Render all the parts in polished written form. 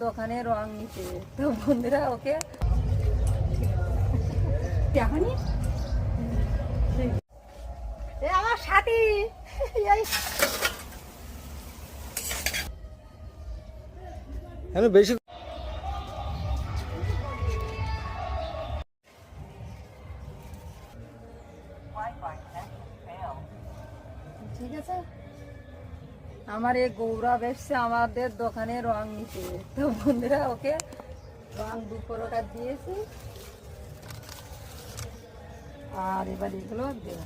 দোকানে রং নিতে তো বন্ধুরা ওকে আমার সাথী বেশি ঠিক আছে। আমার এই গৌরব এসছে আমাদের দোকানে রং নিতে তো বন্ধুরা ওকে রং 2 প্রকার দিয়েছি আর এবার এগুলো দেব।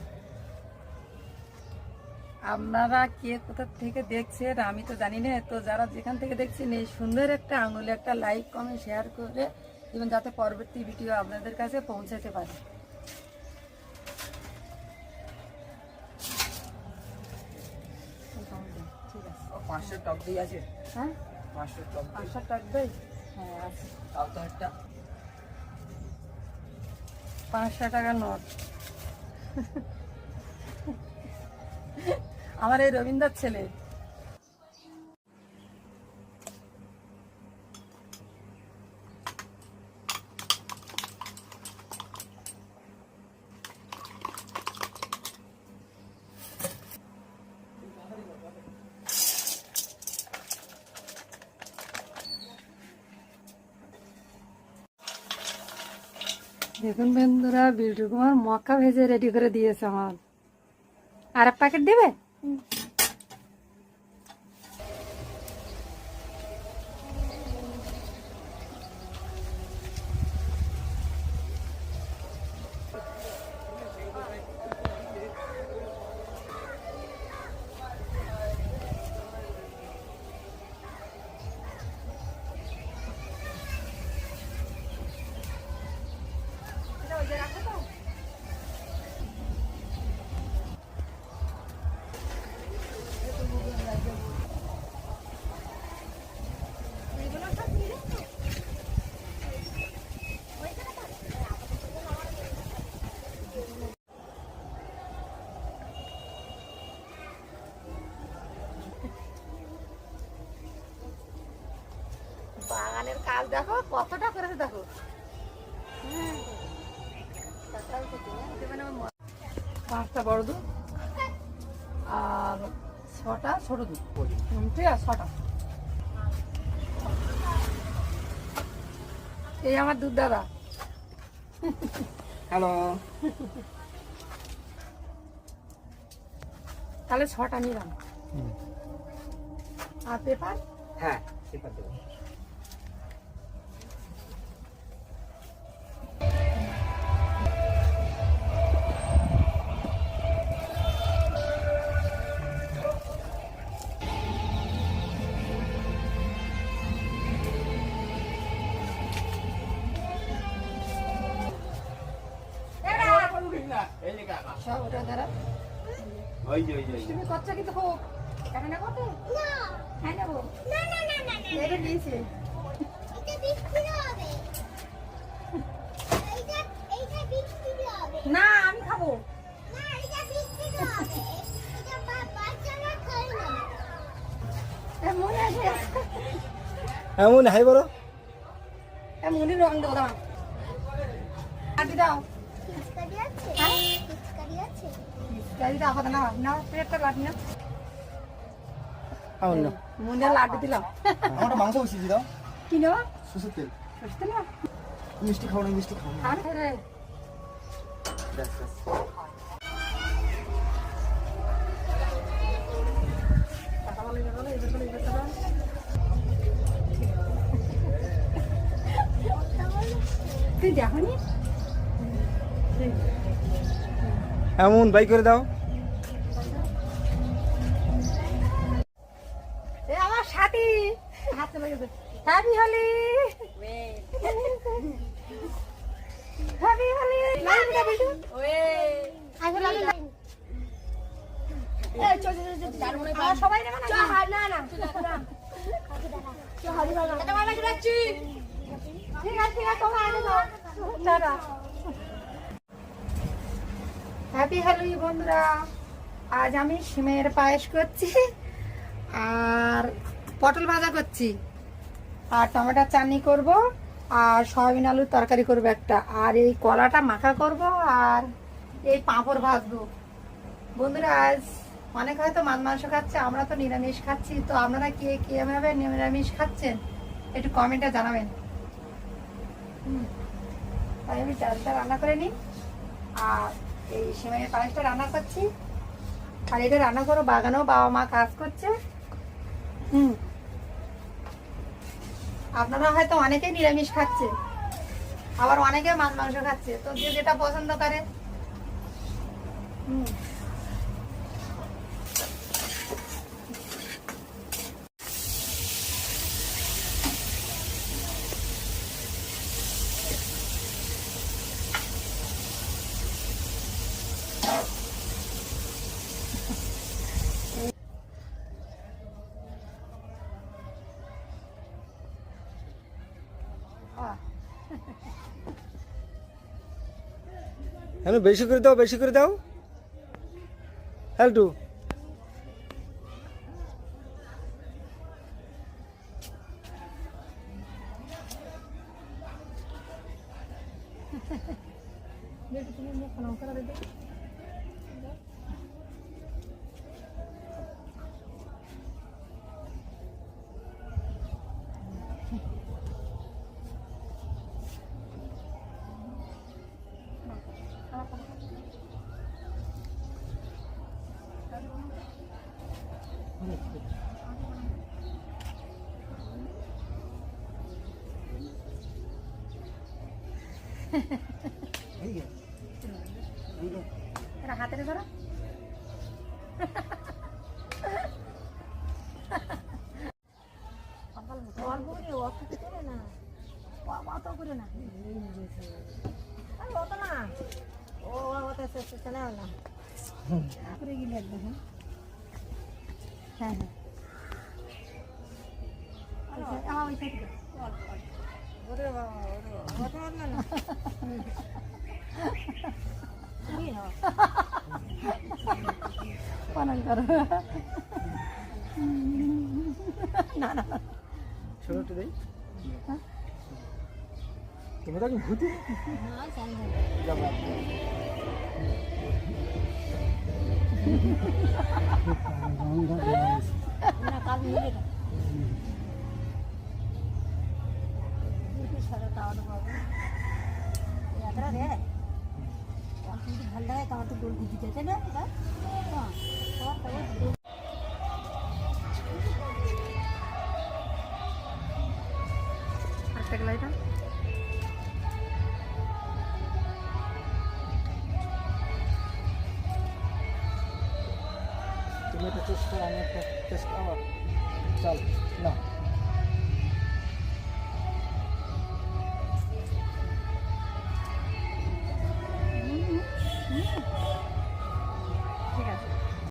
আপনারা কে কোথা থেকে দেখছেন আমি তো জানি না, তো যারা যেখান থেকে দেখছেন এই সুন্দর একটা আঙুলে একটা লাইক কমেন্ট শেয়ার করে দিবেন যাতে পরবর্তী ভিডিও আপনাদের কাছে পৌঁছাতে পারে। ঠিক আছে 500 টক দই আছে। হ্যাঁ 500 টক 500 টাকা দেই। হ্যাঁ আছে তাও তো একটা 500 টাকা নোট। আমার এই রবীন্দ্র ছেলে দেখুন বন্ধুরা বিল্টু কুমার মক্কা ভেজে রেডি করে দিয়েছে আমার। আর এক প্যাকেট দেবে? বাগানের কাজ দেখো কতটা করেছে দেখো। 5টা বড় দুধ আর 6টা ছোট দুধ। ঠিক আছে 6টা। এই আমার দুধ দাদা। হ্যালো তাহলে 6টা নিলাম। আর পেপার? হ্যাঁ পেপার দেবো। সব ওটা দ্বারা তুমি করছো কিন্তু খুব এখানে করতে হ্যাঁ নেবো এটা দিয়েছে না আমি খাবো এমন হাই বড় মুনি রং দেবো দাও কাটি দাও লাড্ডু দিলাম আমার মাংস বসিয়ে দাও। কি নেওয়া সরষের তেল বুঝতে না মিষ্টি খাও না মিষ্টি খাও না। তুই দেখনি এমন বাই করে দাও। আমার সাথী হাতে লেগেছে। হ্যাপি হোলি হ্যাপি হোলি সবাই নেবে না ঠিক আছে হ্যাপি হোলি বন্ধুরা। আজ আমি সিমের পায়েস করছি আর পটল ভাজা করছি। আর টমেটোর চাটনি করব, আর সয়াবিন আলুর তরকারি করব একটা, আর এই কলাটা মাখা করব, আর এই পাঁপড় ভাজবো। বন্ধুরা আজ অনেক হয়তো মাছ মাংস খাচ্ছে, আমরা তো নিরামিষ খাচ্ছি, তো আপনারা কে কিভাবে নিরামিষ খাচ্ছেন একটু কমেন্টে জানাবেন। তাই আমি চালটা রান্না করে নিই, আর এই সেমাইয়ের পায়েসটা রান্না করছি, আর এটা রান্না করো বাগানেও বাবা মা কাজ করছে। আপনারা হয়তো অনেকেই নিরামিষ খাচ্ছে, আবার অনেকে মাছ মাংস খাচ্ছে, তো যে যেটা পছন্দ করে। হ্যালো, বেশি করে দাও, বেশি করে দাও। হ্যালো, হাতে ধরো। হ্যাঁ না না ছোটটা দেই। তুমি তো ভূতি ভাল লাগে তোমার তো গোল দিতে চাই না আরেকটা গ্লাইটা তুমি একটা টেস্ট করো, আমি একটা টেস্ট আবার চল না